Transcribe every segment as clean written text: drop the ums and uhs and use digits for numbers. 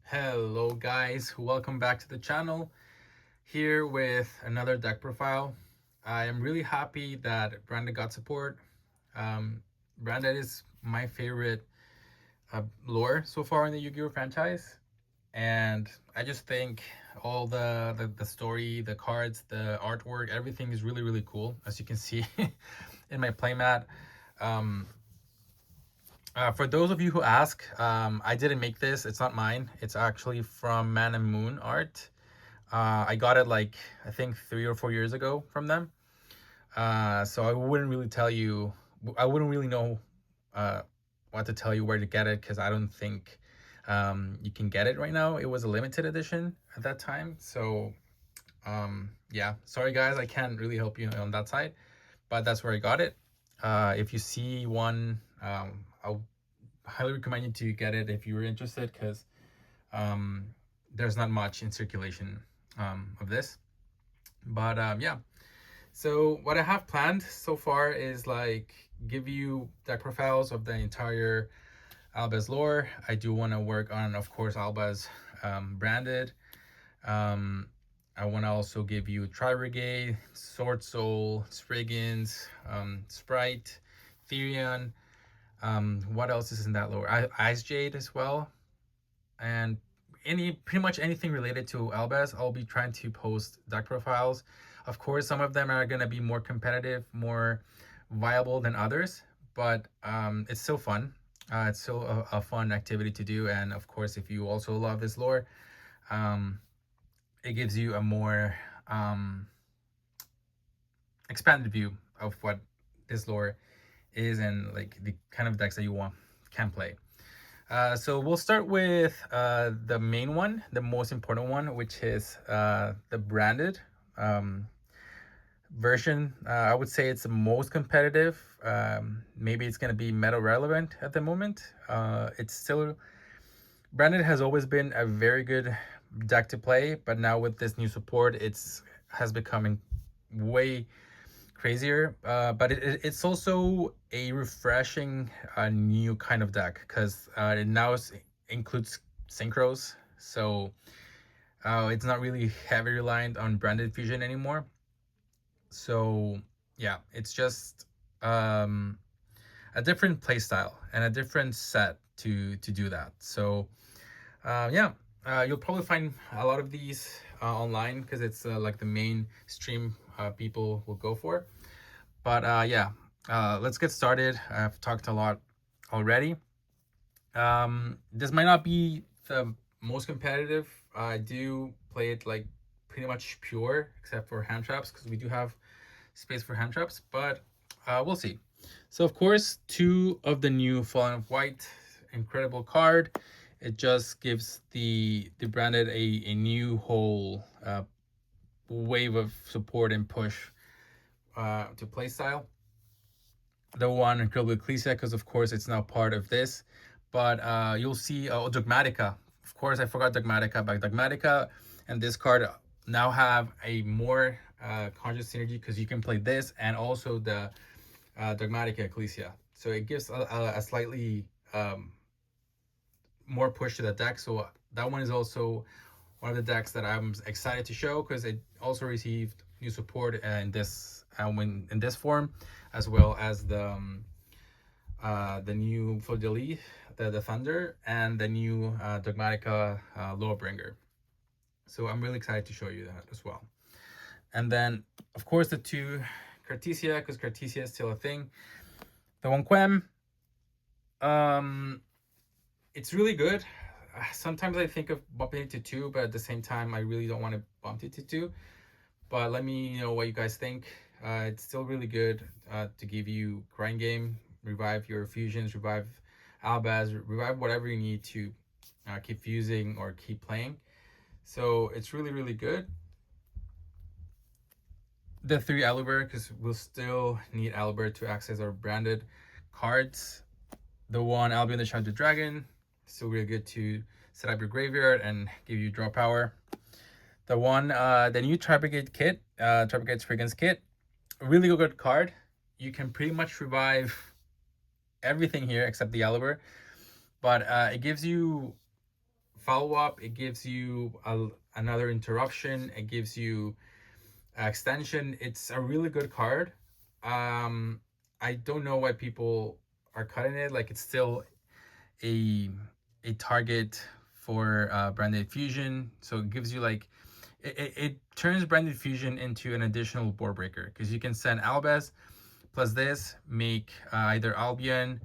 Hello guys, welcome back to the channel. Here with another deck profile. I am really happy that Branded got support. Branded is my favorite lore so far in the Yu-Gi-Oh franchise, and I just think all the story, the cards, the artwork, everything is really cool, as you can see in my playmat. um for those of you who ask, I didn't make this. It's not mine. It's actually from Man and Moon Art. I got it like I think 3 or 4 years ago from them. So I wouldn't really tell you. I wouldn't really know uh, what to tell you where to get it, because I don't think you can get it right now. It was a limited edition at that time. So yeah, sorry guys, I can't really help you on that side, but that's where I got it. If you see one, I'll highly recommend you to get it if you're interested, because um, there's not much in circulation of this. But yeah, so what I have planned so far is like give you deck profiles of the entire Albaz lore. I do want to work on, of course, Albaz branded. Um, I want to also give you Tri-Brigade, Sword Soul, Spriggans, Sprite, Therion. What else is in that lore? Ice Jade as well, and pretty much anything related to Albaz. I'll be trying to post deck profiles. Of course, some of them are gonna be more competitive, more viable than others, but it's still fun. It's still a fun activity to do, and of course, if you also love this lore, um, it gives you a more expanded view of what this lore is, and like the kind of decks that you can play. So we'll start with the main one, the most important one, which is the branded version. I would say it's the most competitive. Maybe it's going to be meta relevant at the moment. It's still branded has always been a very good deck to play, but now with this new support, it's has become way crazier. But it's also a refreshing new kind of deck, because it now includes synchros. So it's not really heavy reliant on branded fusion anymore. So yeah, it's just a different playstyle and a different set to do that. So yeah, you'll probably find a lot of these online, because it's like the mainstream people will go for. But yeah, let's get started. I've talked a lot already. This might not be the most competitive. I do play it like pretty much pure, except for hand traps, because we do have space for hand traps. But we'll see. So of course, two of the new Fallen of White, incredible card. It just gives the branded a new whole wave of support and push to play style. The one Incredible Ecclesia, because of course it's now part of this. But you'll see Dogmatica. Of course, I forgot Dogmatica, but Dogmatica and this card now have a more conscious synergy, because you can play this and also the Dogmatica Ecclesia. So it gives a slightly more push to the deck. So that one is also one of the decks that I'm excited to show, because it also received new support in this in this form, as well as the new Fleur-de-Lis, the Thunder, and the new Dogmatica Lawbringer. So I'm really excited to show you that as well. And then, of course, the two Cartesia, because Cartesia is still a thing. The one Quem, it's really good. Sometimes I think of bumping it to 2, but at the same time, I really don't want to bump it to 2. But let me know what you guys think. It's still really good to give you grind game, revive your fusions, revive Albaz, revive whatever you need to keep fusing or keep playing. So it's really good. The 3 Albert, because we'll still need Albert to access our branded cards. The 1 Albion the Shrouded Dragon, still really good to set up your graveyard and give you draw power. The 1, the new Tri-Brigade kit, Tri-Brigade Spriggans kit, really good card. You can pretty much revive everything here except the Albert, but it gives you follow-up. It gives you another interruption. It gives you extension. It's a really good card. I don't know why people are cutting it. Like, it's still a target for branded fusion, so it gives you like it turns branded fusion into an additional board breaker, because you can send Albaz plus this, make either Albion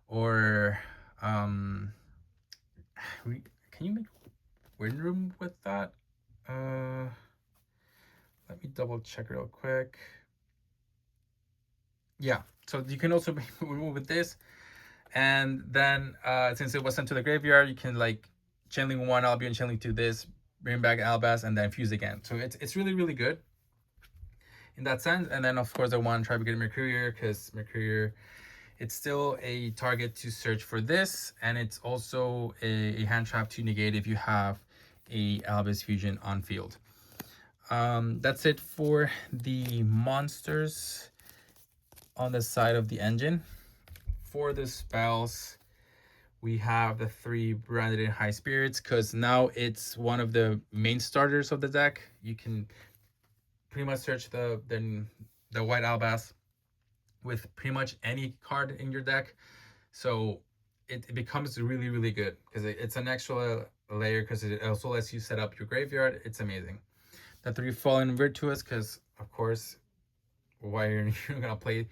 or can you make Wind Room with that? Let me double check real quick. Yeah, so you can also remove with this, and then since it was sent to the graveyard, you can like channeling one Albion, channeling to this, bring back Albaz, and then fuse again. So it's really, really good in that sense. And then of course I want to try to get Mercurier, because Mercurier, it's still a target to search for this, and it's also a hand trap to negate if you have a Albaz fusion on field. That's it for the monsters on the side of the engine. For the spells, we have the 3 branded in high spirits, because now it's one of the main starters of the deck. You can pretty much search the white Albaz with pretty much any card in your deck, so it becomes really, really good, because it's an extra layer, because it also lets you set up your graveyard. It's amazing. The 3 Fallen Virtuous, because of course, why are you gonna play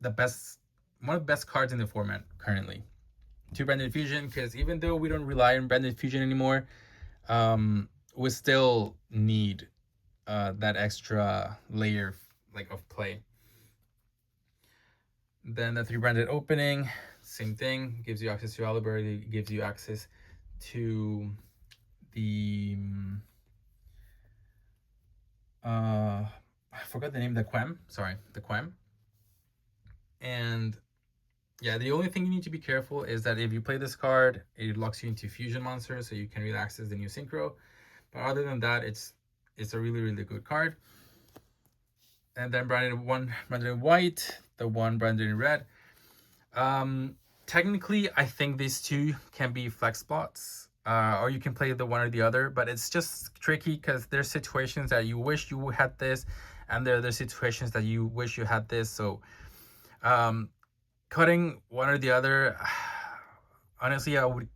the best, one of the best cards in the format currently? 2 Branded Fusion, because even though we don't rely on Branded Fusion anymore, we still need that extra layer like of play. Then the 3 Branded Opening, same thing, gives you access to Albaz, gives you access to the I forgot the name, the Quem, sorry, the Quem. And yeah, the only thing you need to be careful is that if you play this card, it locks you into fusion monsters, so you can really access the new synchro. But other than that, it's a really, really good card. And then one branded in white, the 1 branded in red. Technically, I think these 2 can be flex spots, or you can play the one or the other, but it's just tricky, because there's situations that you wish you had this, and there are situations that you wish you had this. So cutting one or the other, honestly, I would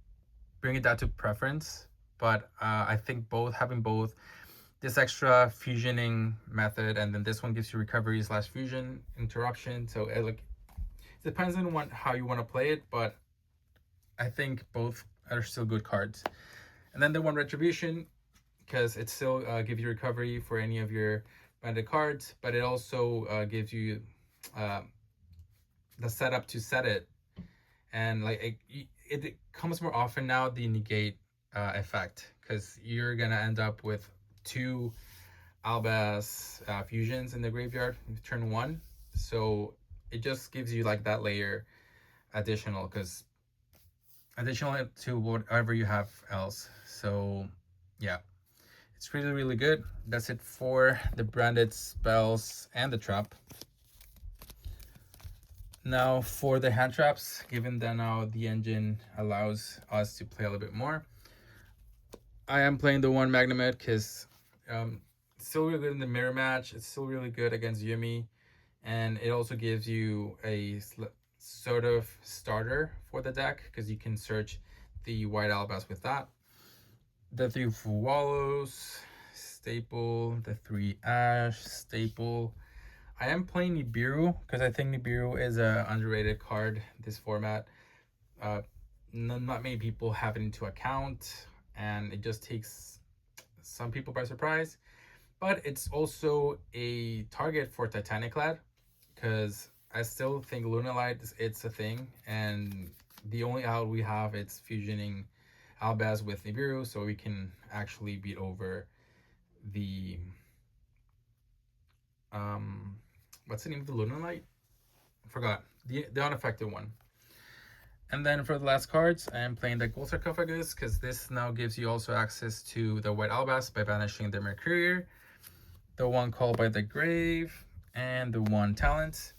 bring it down to preference. But I think having both this extra fusioning method, and then this one gives you recovery / fusion interruption. So it depends on how you want to play it, but I think both are still good cards. And then the 1 Retribution, because it still gives you recovery for any of your branded cards, but it also gives you the setup to set it, and like it comes more often now, the negate effect, because you're gonna end up with 2 Albaz fusions in the graveyard turn 1, so it just gives you like that layer additional to whatever you have else. So yeah, it's really, really good. That's it for the branded spells and the trap. Now for the hand traps, given that now the engine allows us to play a little bit more, I am playing the 1 Magnemite, because it's still really good in the mirror match. It's still really good against Yumi, and it also gives you a sort of starter for the deck, because you can search the white Albaz with that. The 3 Wallows, staple. The 3 Ash, staple. I am playing Nibiru, because I think Nibiru is an underrated card in this format. Not many people have it into account, and it just takes some people by surprise. But it's also a target for Titaniclad, because I still think Lunalight, it's a thing, and the only out we have, it's fusioning Albaz with Nibiru, so we can actually beat over the what's the name of the Lunalight? I forgot. The unaffected one. And then for the last cards, I am playing the Gold Sarcophagus, because this now gives you also access to the white Albaz by banishing the Mercurier, the 1 Called by the Grave, and the 1 Talent.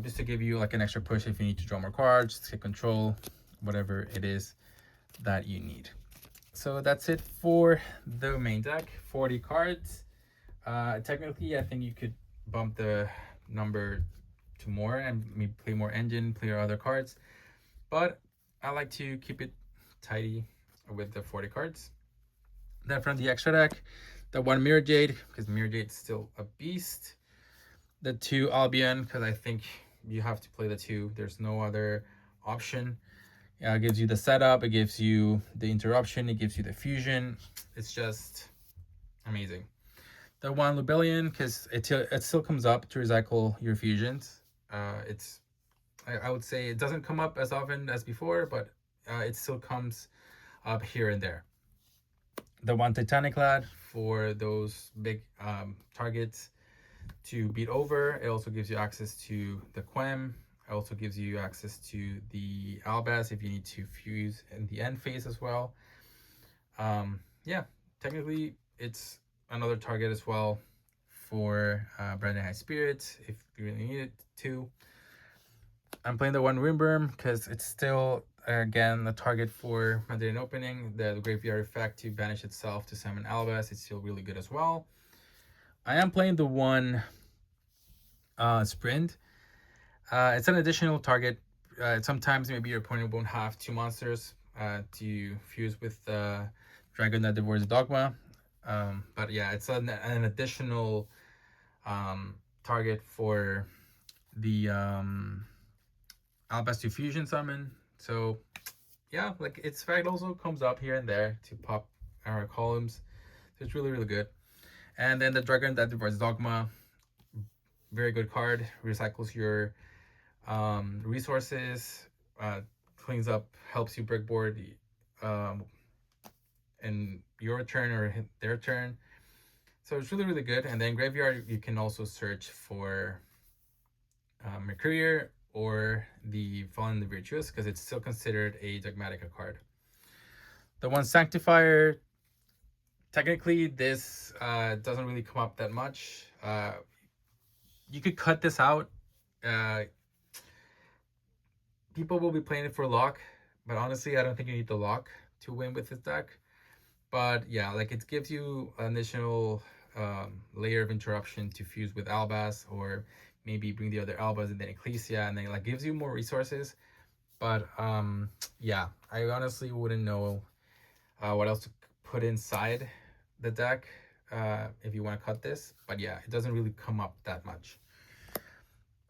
Just to give you like an extra push if you need to draw more cards, take control, whatever it is that you need. So that's it for the main deck. 40 cards. Technically, I think you could bump the number to more and maybe play more engine, play other cards. But I like to keep it tidy with the 40 cards. Then from the extra deck, the 1 Mirror Jade, because Mirror Jade's still a beast. The 2 Albion, because I think you have to play the 2. There's no other option. It gives you the setup, it gives you the interruption, it gives you the fusion. It's just amazing. The 1 Lubellion, because it still comes up to recycle your fusions. I would say it doesn't come up as often as before, but it still comes up here and there. The 1 Titanic Lad for those big targets to beat over. It also gives you access to the Quem. It also gives you access to the Albaz if you need to fuse in the end phase as well. Yeah, technically it's another target as well for Branded High Spirits if you really need it to. I'm playing the 1 Windburn because it's still, again, the target for Mandarin Opening. The Graveyard effect to banish itself to summon Albaz. It's still really good as well. I am playing the 1 Sprint. It's an additional target. Sometimes maybe your opponent won't have 2 monsters to fuse with Dragon that Devours Dogma. But yeah, it's an additional target for the Albaz to fusion summon. So yeah, like its effect also comes up here and there to pop our columns. So it's really, really good. And then the Dragon that Devours Dogma, very good card. Recycles your resources, cleans up, helps you break board in your turn or their turn. So it's really, really good. And then Graveyard, you can also search for Mercurier or the Fallen the Virtuous because it's still considered a Dogmatica card. The 1 Sanctifier, technically this doesn't really come up that much. You could cut this out. People will be playing it for lock, but honestly, I don't think you need the lock to win with this deck. But yeah, like it gives you an additional layer of interruption to fuse with Albaz, or maybe bring the other Albaz and then Ecclesia, and then like gives you more resources. But yeah, I honestly wouldn't know what else to put inside the deck if you want to cut this. But yeah, it doesn't really come up that much.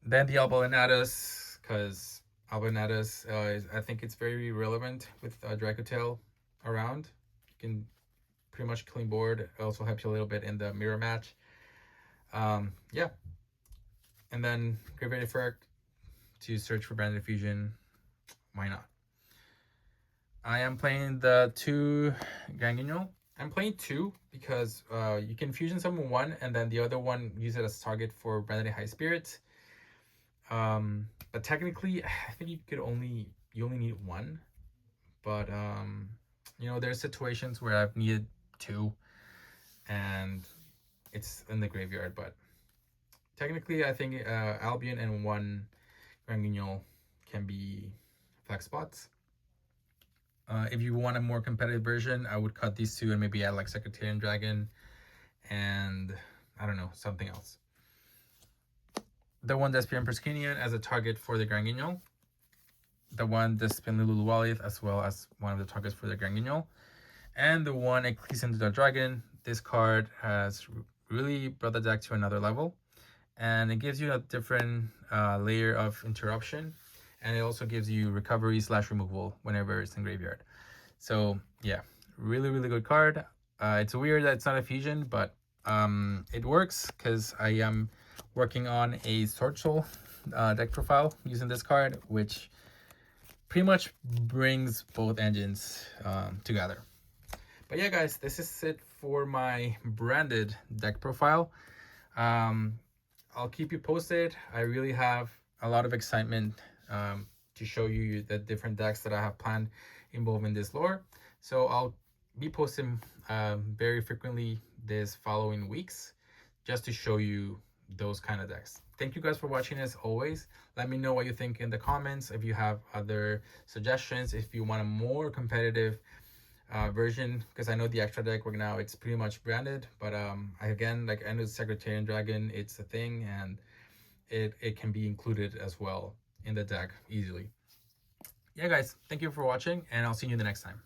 Then the Albanatus, because Albanatus I think it's very relevant with Dracotail around. You can pretty much clean board. It also helps you a little bit in the mirror match. Yeah. And then Graveyard Effect to search for Branded Fusion. Why not? I am playing the 2 Ganguino. I'm playing 2 because you can fusion summon 1 and then the other one use it as target for Branded High Spirits. But technically, I think you only need 1. But you know, there's situations where I've needed 2 and it's in the graveyard. But technically, I think Albion and 1 Grand can be flex spots. If you want a more competitive version, I would cut these 2 and maybe add like Secretarian Dragon and I don't know, something else. The 1 Despian Perskinian as a target for the Grand Guignol. The 1 Despian Luluwalith as well as one of the targets for the Grand Guignol. And the 1 Ecclesia the Dragon. This card has really brought the deck to another level. And it gives you a different layer of interruption. And it also gives you recovery / removal whenever it's in graveyard. So yeah, really, really good card. It's weird that it's not a fusion, but it works because I am working on a Sword Soul deck profile using this card, which pretty much brings both engines together. But yeah, guys, this is it for my branded deck profile. I'll keep you posted. I really have a lot of excitement to show you the different decks that I have planned involving this lore. So I'll be posting very frequently this following weeks just to show you those kind of decks. thank you guys for watching as always. Let me know what you think in the comments. If you have other suggestions, if you want a more competitive version, because I know the extra deck right now it's pretty much branded, but again, like Endo's Secretarian Dragon, it's a thing, and it can be included as well in the deck easily. Yeah guys, thank you for watching, and I'll see you the next time.